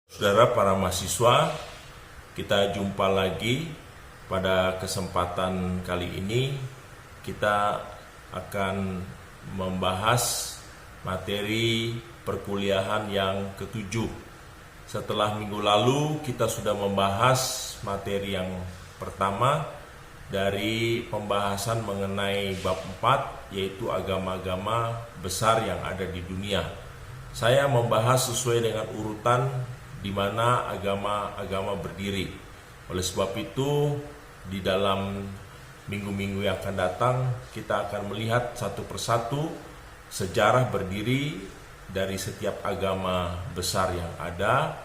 Saudara para mahasiswa, kita jumpa lagi. Pada kesempatan kali ini kita akan membahas materi perkuliahan yang ketujuh. Setelah minggu lalu kita sudah membahas materi yang pertama dari pembahasan mengenai bab 4, yaitu agama-agama besar yang ada di dunia. Saya membahas sesuai dengan urutan di mana agama-agama berdiri. Oleh sebab itu, di dalam minggu-minggu yang akan datang, kita akan melihat satu persatu sejarah berdiri dari setiap agama besar yang ada,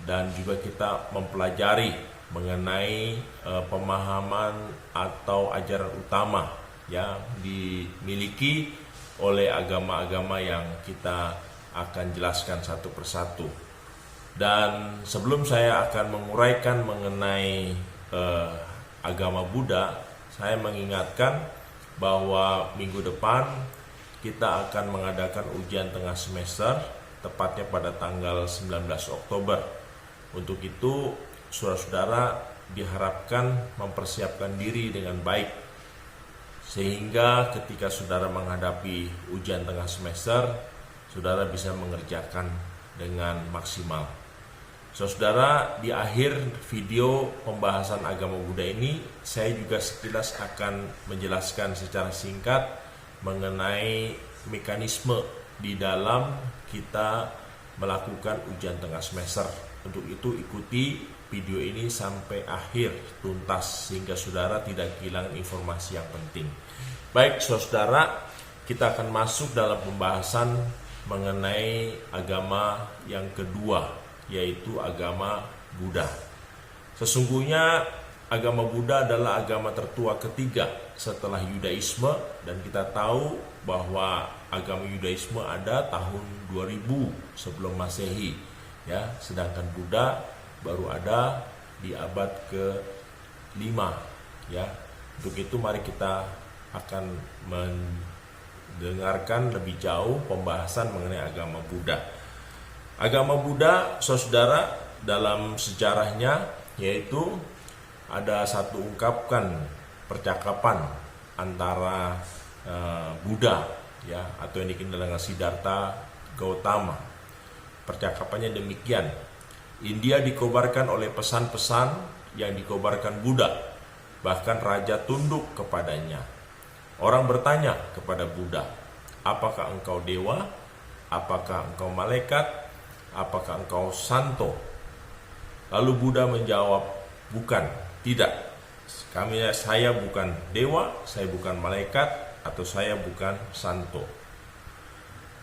dan juga kita mempelajari mengenai pemahaman atau ajaran utama yang dimiliki oleh agama-agama yang kita akan jelaskan satu persatu. Dan sebelum saya akan menguraikan mengenai agama Buddha, saya mengingatkan bahwa minggu depan kita akan mengadakan ujian tengah semester, tepatnya pada tanggal 19 Oktober. Untuk itu, saudara-saudara diharapkan mempersiapkan diri dengan baik, sehingga ketika saudara menghadapi ujian tengah semester, saudara bisa mengerjakan dengan maksimal. Saudara, di akhir video pembahasan agama Buddha ini, saya juga sekilas akan menjelaskan secara singkat mengenai mekanisme di dalam kita melakukan ujian tengah semester. Untuk itu ikuti video ini sampai akhir tuntas sehingga saudara tidak kehilangan informasi yang penting. Baik saudara, kita akan masuk dalam pembahasan mengenai agama yang kedua, yaitu agama Buddha. Sesungguhnya agama Buddha adalah agama tertua ketiga setelah Yudaisme, dan kita tahu bahwa agama Yudaisme ada tahun 2000 sebelum Masehi, ya, sedangkan Buddha baru ada di abad ke-5, ya. Untuk itu mari kita akan mendengarkan lebih jauh pembahasan mengenai agama Buddha. Agama Buddha, saudara, dalam sejarahnya yaitu ada satu ungkapkan percakapan antara Buddha, ya, atau yang dikenal dengan Siddhartha Gautama. Percakapannya demikian: India dikobarkan oleh pesan-pesan yang dikobarkan Buddha, bahkan raja tunduk kepadanya. Orang bertanya kepada Buddha, apakah engkau dewa? Apakah engkau malaikat? Apakah engkau santo? Lalu Buddha menjawab, bukan, tidak. Saya bukan dewa, saya bukan malaikat, atau saya bukan santo.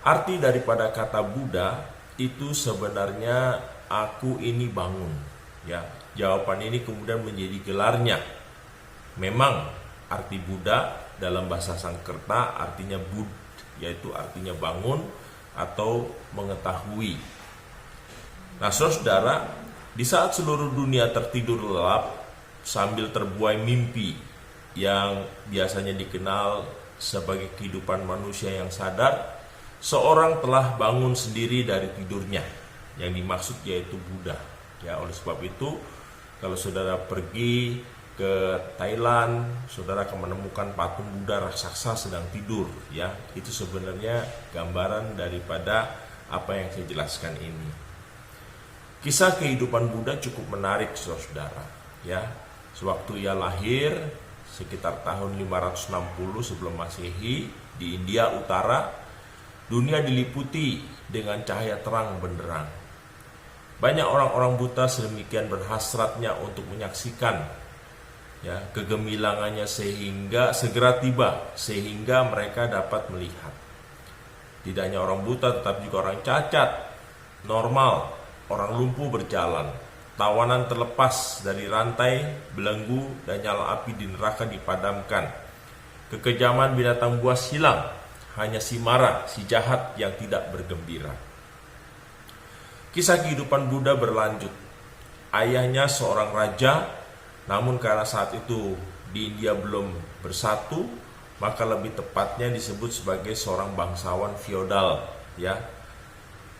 Arti daripada kata Buddha itu sebenarnya aku ini bangun, ya. Jawaban ini kemudian menjadi gelarnya. Memang arti Buddha dalam bahasa Sanskerta artinya bud, yaitu artinya bangun atau mengetahui. Nah saudara, di saat seluruh dunia tertidur lelap sambil terbuai mimpi yang biasanya dikenal sebagai kehidupan manusia yang sadar, seorang telah bangun sendiri dari tidurnya, yang dimaksud yaitu Buddha. Ya, oleh sebab itu kalau saudara pergi ke Thailand, saudara akan menemukan patung Buddha raksasa sedang tidur, ya. Itu sebenarnya gambaran daripada apa yang saya jelaskan ini. Kisah kehidupan Buddha cukup menarik, saudara, ya. Sewaktu ia lahir sekitar tahun 560 sebelum Masehi di India Utara, dunia diliputi dengan cahaya terang benderang. Banyak orang-orang buta sedemikian berhasratnya untuk menyaksikan, ya, kegemilangannya sehingga segera tiba, sehingga mereka dapat melihat. Tidak hanya orang buta, tetapi juga orang cacat, normal, orang lumpuh berjalan, tawanan terlepas dari rantai, belenggu, dan nyala api di neraka dipadamkan. Kekejaman binatang buas hilang, hanya si marah, si jahat yang tidak bergembira. Kisah kehidupan Buddha berlanjut. Ayahnya seorang raja, namun karena saat itu di India belum bersatu, maka lebih tepatnya disebut sebagai seorang bangsawan feodal, ya.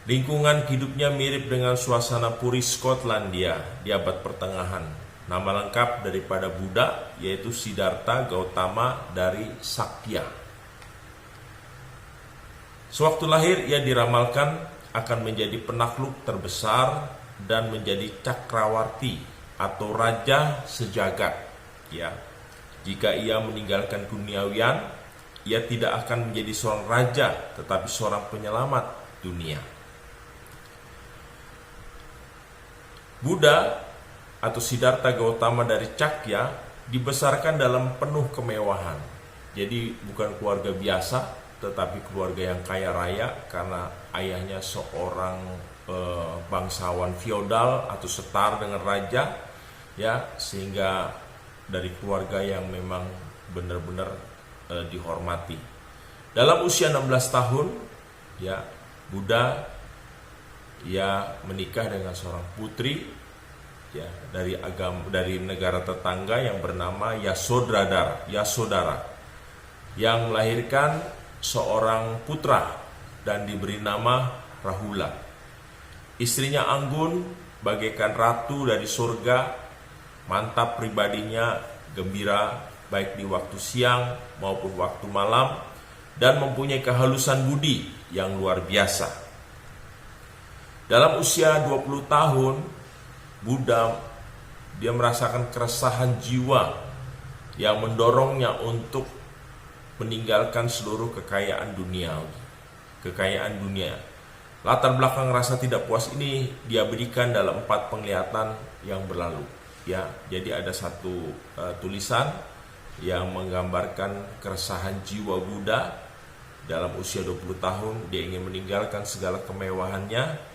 Lingkungan hidupnya mirip dengan suasana puri Skotlandia di abad pertengahan. Nama lengkap daripada Buddha yaitu Siddhartha Gautama dari Sakya. Sewaktu lahir ia diramalkan akan menjadi penakluk terbesar dan menjadi cakrawarti atau raja sejagat. Ya, jika ia meninggalkan duniawian, ia tidak akan menjadi seorang raja, tetapi seorang penyelamat dunia. Buddha atau Siddhartha Gautama dari Sakya dibesarkan dalam penuh kemewahan. Jadi bukan keluarga biasa, tetapi keluarga yang kaya raya karena ayahnya seorang bangsawan feodal atau setara dengan raja, ya, sehingga dari keluarga yang memang benar-benar dihormati. Dalam usia 16 tahun, ya, Buddha menikah dengan seorang putri, ya, dari negara tetangga yang bernama Yasodhara yang melahirkan seorang putra dan diberi nama Rahula. Istrinya anggun bagaikan ratu dari surga, mantap pribadinya, gembira baik di waktu siang maupun waktu malam, dan mempunyai kehalusan budi yang luar biasa. Dalam usia 20 tahun, Buddha dia merasakan keresahan jiwa yang mendorongnya untuk meninggalkan seluruh kekayaan dunia. Latar belakang rasa tidak puas ini dia berikan dalam 4 penglihatan yang berlalu. Ya, jadi ada satu tulisan yang menggambarkan keresahan jiwa Buddha dalam usia 20 tahun. Dia ingin meninggalkan segala kemewahannya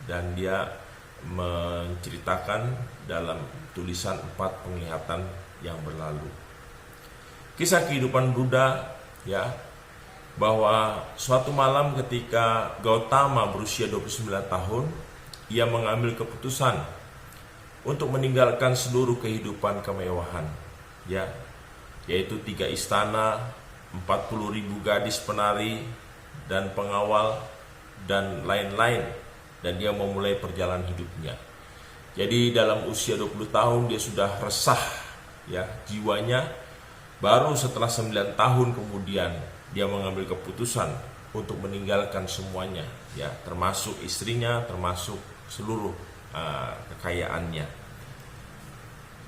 dan dia menceritakan dalam tulisan 4 penglihatan yang berlalu. Kisah kehidupan Buddha, ya, bahwa suatu malam ketika Gautama berusia 29 tahun, ia mengambil keputusan untuk meninggalkan seluruh kehidupan kemewahan, ya, yaitu 3 istana, 40.000 gadis penari dan pengawal dan lain-lain, dan dia memulai perjalanan hidupnya. Jadi dalam usia 20 tahun dia sudah resah, ya, jiwanya. Baru setelah 9 tahun kemudian dia mengambil keputusan untuk meninggalkan semuanya, ya, termasuk istrinya, termasuk seluruh kekayaannya.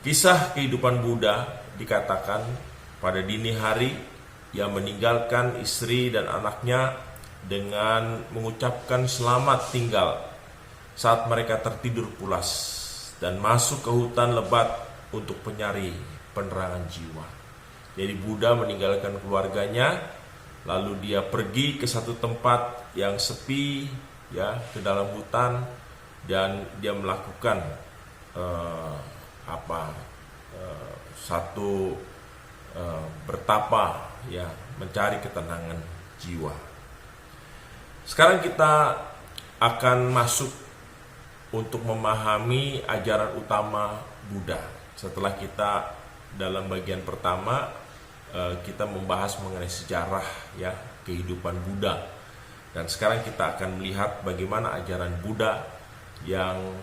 Kisah kehidupan Buddha dikatakan pada dini hari ia meninggalkan istri dan anaknya dengan mengucapkan selamat tinggal saat mereka tertidur pulas dan masuk ke hutan lebat untuk mencari penerangan jiwa. Jadi Buddha meninggalkan keluarganya, lalu dia pergi ke satu tempat yang sepi, ya, ke dalam hutan, dan dia melakukan bertapa, ya, mencari ketenangan jiwa. Sekarang kita akan masuk untuk memahami ajaran utama Buddha. Setelah kita dalam bagian pertama kita membahas mengenai sejarah, ya, kehidupan Buddha, dan sekarang kita akan melihat bagaimana ajaran Buddha yang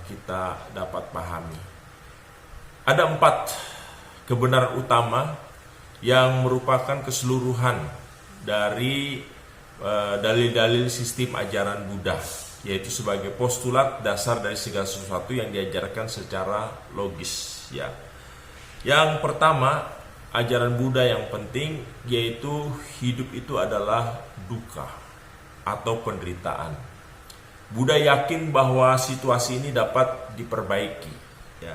kita dapat pahami. Ada 4 kebenaran utama yang merupakan keseluruhan dari dalil-dalil sistem ajaran Buddha, yaitu sebagai postulat dasar dari segala sesuatu yang diajarkan secara logis, ya. Yang pertama, ajaran Buddha yang penting yaitu hidup itu adalah dukkha atau penderitaan. Buddha yakin bahwa situasi ini dapat diperbaiki, ya.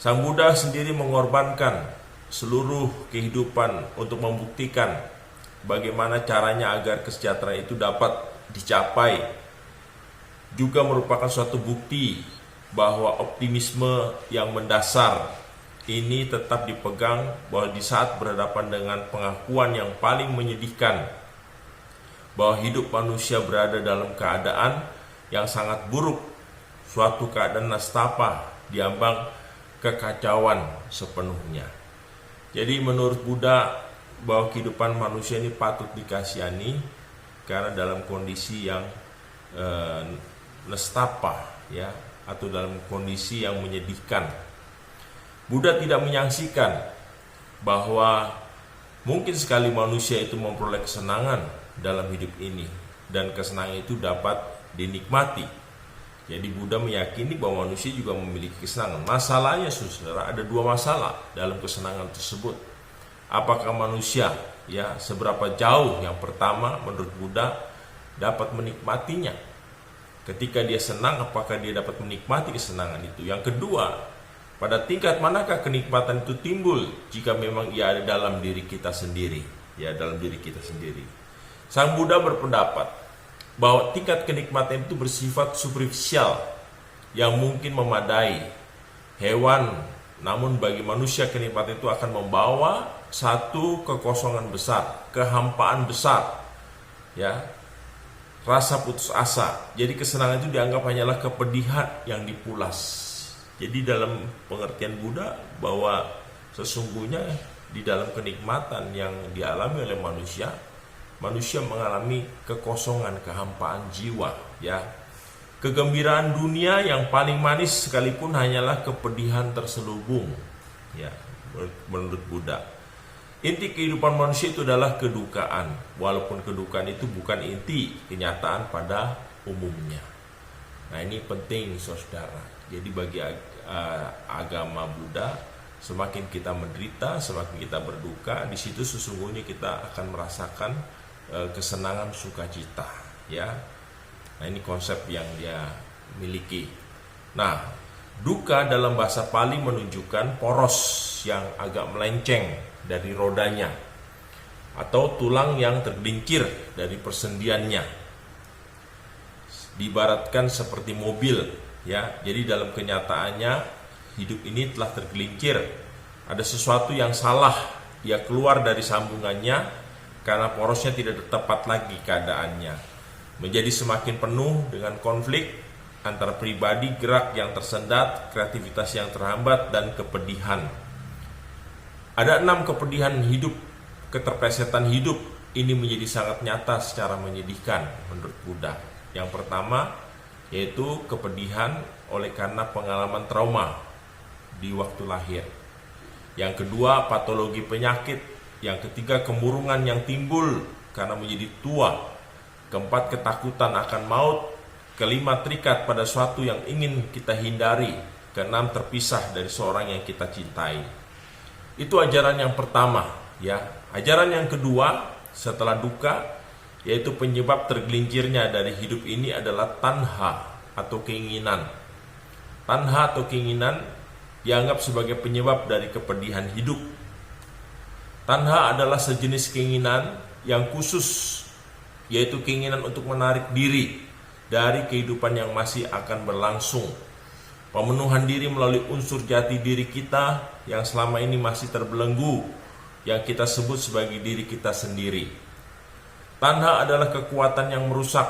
Sang Buddha sendiri mengorbankan seluruh kehidupan untuk membuktikan bagaimana caranya agar kesejahteraan itu dapat dicapai. Juga merupakan suatu bukti bahwa optimisme yang mendasar ini tetap dipegang, bahwa di saat berhadapan dengan pengakuan yang paling menyedihkan bahwa hidup manusia berada dalam keadaan yang sangat buruk, suatu keadaan nastapa, diambang kekacauan sepenuhnya. Jadi menurut Buddha bahwa kehidupan manusia ini patut dikasihani karena dalam kondisi yang nestapa, ya, atau dalam kondisi yang menyedihkan. Buddha tidak menyaksikan bahwa mungkin sekali manusia itu memperoleh kesenangan dalam hidup ini, dan kesenangan itu dapat dinikmati. Jadi Buddha meyakini bahwa manusia juga memiliki kesenangan. Masalahnya, saudara, ada dua masalah dalam kesenangan tersebut. Apakah manusia, ya, seberapa jauh? Yang pertama, menurut Buddha, dapat menikmatinya. Ketika dia senang, apakah dia dapat menikmati kesenangan itu? Yang kedua, pada tingkat manakah kenikmatan itu timbul jika memang ia ada dalam diri kita sendiri, ya, dalam diri kita sendiri. Sang Buddha berpendapat bahwa tingkat kenikmatan itu bersifat superficial yang mungkin memadai hewan, namun bagi manusia kenikmatan itu akan membawa satu kekosongan besar, kehampaan besar, ya, rasa putus asa. Jadi kesenangan itu dianggap hanyalah kepedihan yang dipulas. Jadi dalam pengertian Buddha bahwa sesungguhnya di dalam kenikmatan yang dialami oleh manusia mengalami kekosongan, kehampaan jiwa, ya. Kegembiraan dunia yang paling manis sekalipun hanyalah kepedihan terselubung, ya, menurut Buddha. Inti kehidupan manusia itu adalah kedukaan, walaupun kedukaan itu bukan inti kenyataan pada umumnya. Nah, ini penting, saudara. Jadi bagi agama Buddha, semakin kita menderita, semakin kita berduka, di situ sesungguhnya kita akan merasakan kesenangan sukacita, ya. Nah, ini konsep yang dia miliki. Nah, duka dalam bahasa Pali menunjukkan poros yang agak melenceng dari rodanya atau tulang yang tergelincir dari persendiannya. Diibaratkan seperti mobil, ya. Jadi dalam kenyataannya hidup ini telah tergelincir. Ada sesuatu yang salah, dia keluar dari sambungannya karena porosnya tidak tepat lagi keadaannya. Menjadi semakin penuh dengan konflik antara pribadi, gerak yang tersendat, kreativitas yang terhambat, dan kepedihan. Ada 6 kepedihan hidup, keterplesetan hidup. Ini menjadi sangat nyata secara menyedihkan menurut Buddha. Yang pertama yaitu kepedihan oleh karena pengalaman trauma di waktu lahir. Yang kedua, patologi penyakit. Yang ketiga, kemurungan yang timbul karena menjadi tua. Keempat, ketakutan akan maut. Kelima, terikat pada sesuatu yang ingin kita hindari. Keenam, terpisah dari seorang yang kita cintai. Itu ajaran yang pertama, ya. Ajaran yang kedua setelah duka, yaitu penyebab tergelincirnya dari hidup ini adalah tanha atau keinginan. Tanha atau keinginan dianggap sebagai penyebab dari kepedihan hidup. Tanha adalah sejenis keinginan yang khusus, yaitu keinginan untuk menarik diri dari kehidupan yang masih akan berlangsung. Pemenuhan diri melalui unsur jati diri kita yang selama ini masih terbelenggu, yang kita sebut sebagai diri kita sendiri. Tanha adalah kekuatan yang merusak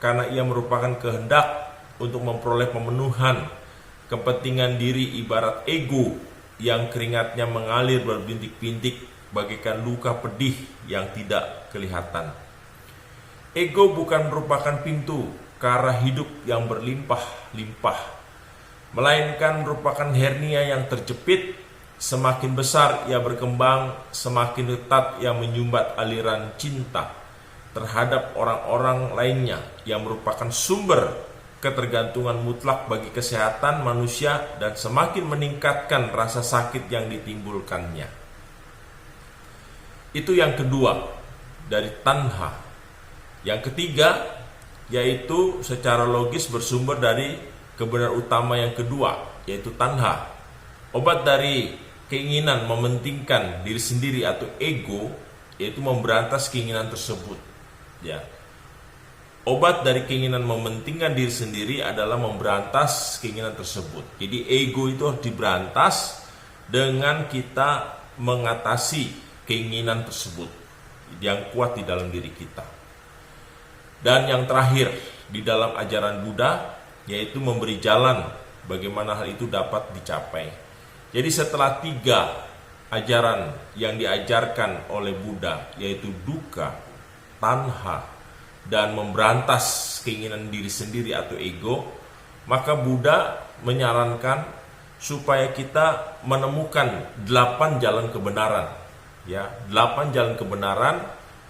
karena ia merupakan kehendak untuk memperoleh pemenuhan kepentingan diri, ibarat ego yang keringatnya mengalir berbintik-bintik bagaikan luka pedih yang tidak kelihatan. Ego bukan merupakan pintu ke arah hidup yang berlimpah-limpah, melainkan merupakan hernia yang terjepit. Semakin besar ia berkembang, semakin ketat ia menyumbat aliran cinta terhadap orang-orang lainnya yang merupakan sumber ketergantungan mutlak bagi kesehatan manusia dan semakin meningkatkan rasa sakit yang ditimbulkannya. Itu yang kedua dari tanha. Yang ketiga yaitu secara logis bersumber dari kebenaran utama yang kedua, yaitu tanha. Obat dari keinginan mementingkan diri sendiri atau ego, yaitu memberantas keinginan tersebut, ya. Obat dari keinginan mementingkan diri sendiri adalah memberantas keinginan tersebut. Jadi ego itu harus diberantas dengan kita mengatasi keinginan tersebut yang kuat di dalam diri kita. Dan yang terakhir di dalam ajaran Buddha yaitu memberi jalan bagaimana hal itu dapat dicapai. Jadi setelah 3 ajaran yang diajarkan oleh Buddha, yaitu dukkha, tanha, dan memberantas keinginan diri sendiri atau ego, maka Buddha menyarankan supaya kita menemukan 8 jalan kebenaran, ya, 8 jalan kebenaran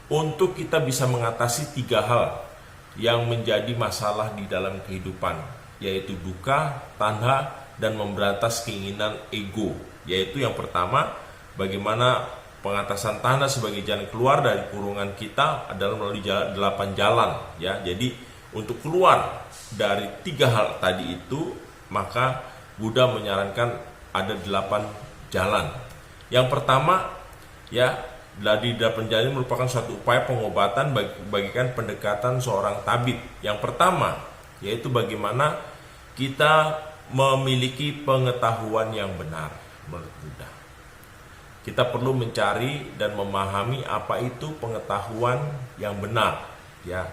untuk kita bisa mengatasi 3 hal yang menjadi masalah di dalam kehidupan, yaitu dukkha, tanha, dan memberantas keinginan ego. Yaitu yang pertama, bagaimana pengatasan tanha sebagai jalan keluar dari kurungan kita adalah melalui 8 jalan, ya. Jadi untuk keluar dari 3 hal tadi itu, maka Buddha menyarankan ada 8 jalan. Yang pertama, ya, dari 8 jalan ini merupakan suatu upaya pengobatan bagikan pendekatan seorang tabib. Yang pertama, yaitu bagaimana kita memiliki pengetahuan yang benar menurut Buddha. Kita perlu mencari dan memahami apa itu pengetahuan yang benar, ya.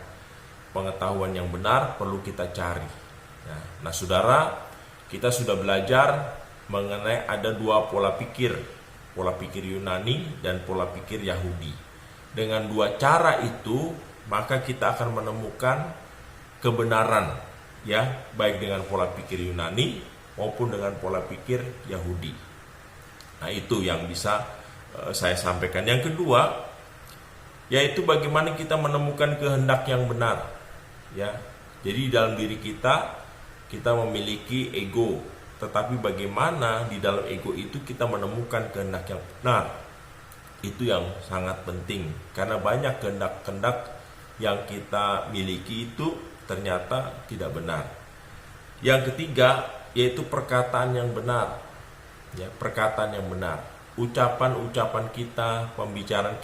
Pengetahuan yang benar perlu kita cari, ya. Nah, saudara, kita sudah belajar mengenai ada 2 pola pikir Yunani dan pola pikir Yahudi. Dengan 2 cara itu, maka kita akan menemukan kebenaran, ya, baik dengan pola pikir Yunani maupun dengan pola pikir Yahudi. Nah, itu yang bisa saya sampaikan. Yang kedua, yaitu bagaimana kita menemukan kehendak yang benar, ya. Jadi dalam diri kita memiliki ego, tetapi bagaimana di dalam ego itu kita menemukan kehendak yang benar, itu yang sangat penting. Karena banyak kehendak-kehendak yang kita miliki itu ternyata tidak benar. Yang ketiga, yaitu perkataan yang benar, ya, perkataan yang benar. Ucapan-ucapan kita, pembicaraan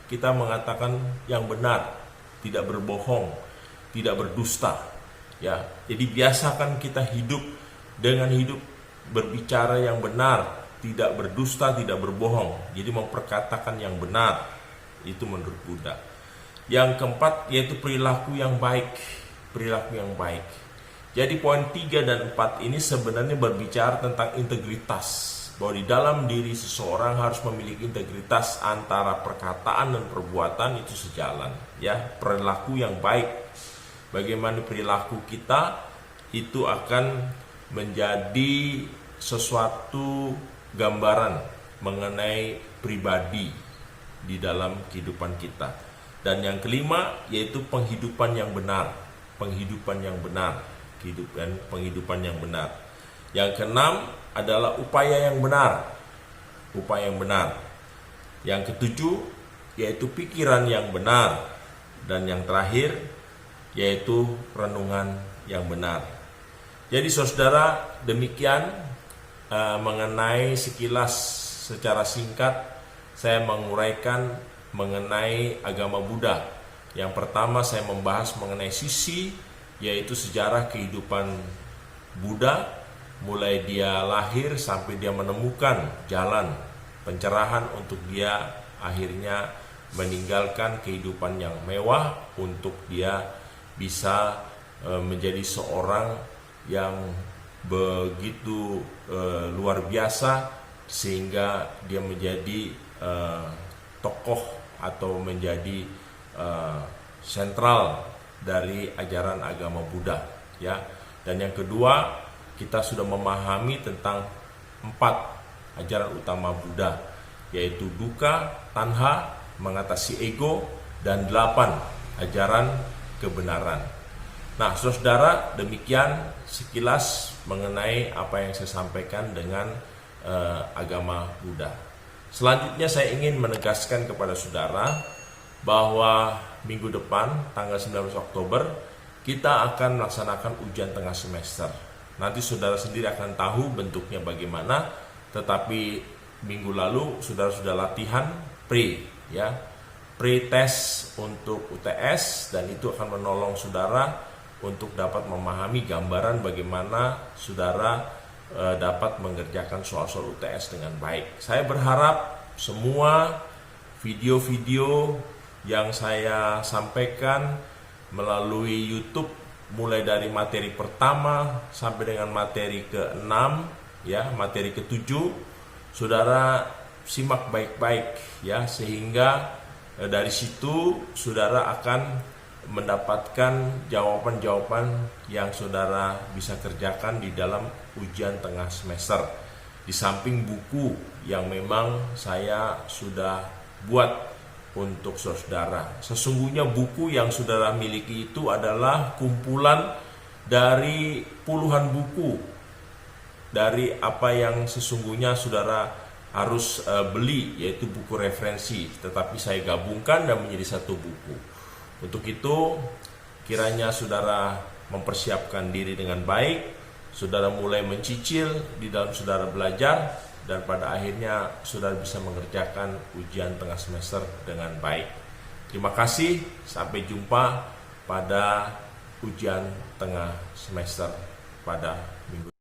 kita mengatakan yang benar, tidak berbohong, tidak berdusta, ya. Jadi biasakan kita hidup dengan hidup berbicara yang benar, tidak berdusta, tidak berbohong. Jadi memperkatakan yang benar, itu menurut Buddha. Yang keempat, yaitu perilaku yang baik. Perilaku yang baik. Jadi poin 3 dan 4 ini sebenarnya berbicara tentang integritas, bahwa di dalam diri seseorang harus memiliki integritas antara perkataan dan perbuatan, itu sejalan, ya. Perilaku yang baik, bagaimana perilaku kita itu akan menjadi sesuatu gambaran mengenai pribadi di dalam kehidupan kita. Dan yang kelima, yaitu penghidupan yang benar, penghidupan yang benar, penghidupan yang benar. Yang keenam adalah upaya yang benar, upaya yang benar. Yang ketujuh, yaitu pikiran yang benar. Dan yang terakhir, yaitu renungan yang benar. Jadi saudara, demikian mengenai sekilas secara singkat saya menguraikan mengenai agama Buddha. Yang pertama, saya membahas mengenai sisi, yaitu sejarah kehidupan Buddha, mulai dia lahir sampai dia menemukan jalan pencerahan untuk dia akhirnya meninggalkan kehidupan yang mewah untuk dia bisa menjadi seorang yang begitu luar biasa sehingga dia menjadi tokoh atau menjadi sentral dari ajaran agama Buddha, ya. Dan yang kedua, kita sudah memahami tentang 4 ajaran utama Buddha, yaitu dukkha, tanha, mengatasi ego, dan 8 ajaran kebenaran. Nah, saudara, demikian sekilas mengenai apa yang saya sampaikan dengan agama Buddha. Selanjutnya saya ingin menegaskan kepada saudara bahwa minggu depan tanggal 19 Oktober kita akan melaksanakan ujian tengah semester. Nanti saudara sendiri akan tahu bentuknya bagaimana, tetapi minggu lalu saudara sudah latihan pre-test untuk UTS, dan itu akan menolong saudara untuk dapat memahami gambaran bagaimana saudara dapat mengerjakan soal-soal UTS dengan baik. Saya berharap semua video-video yang saya sampaikan melalui YouTube, mulai dari materi pertama sampai dengan materi ke-6, ya, materi ke-7, saudara simak baik-baik, ya, sehingga dari situ saudara akan mendapatkan jawaban-jawaban yang saudara bisa kerjakan di dalam ujian tengah semester. Di samping buku yang memang saya sudah buat untuk saudara. Sesungguhnya buku yang saudara miliki itu adalah kumpulan dari puluhan buku dari apa yang sesungguhnya saudara harus beli, yaitu buku referensi, tetapi saya gabungkan dan menjadi satu buku. Untuk itu, kiranya saudara mempersiapkan diri dengan baik, saudara mulai mencicil di dalam saudara belajar, dan pada akhirnya saudara bisa mengerjakan ujian tengah semester dengan baik. Terima kasih, sampai jumpa pada ujian tengah semester pada minggu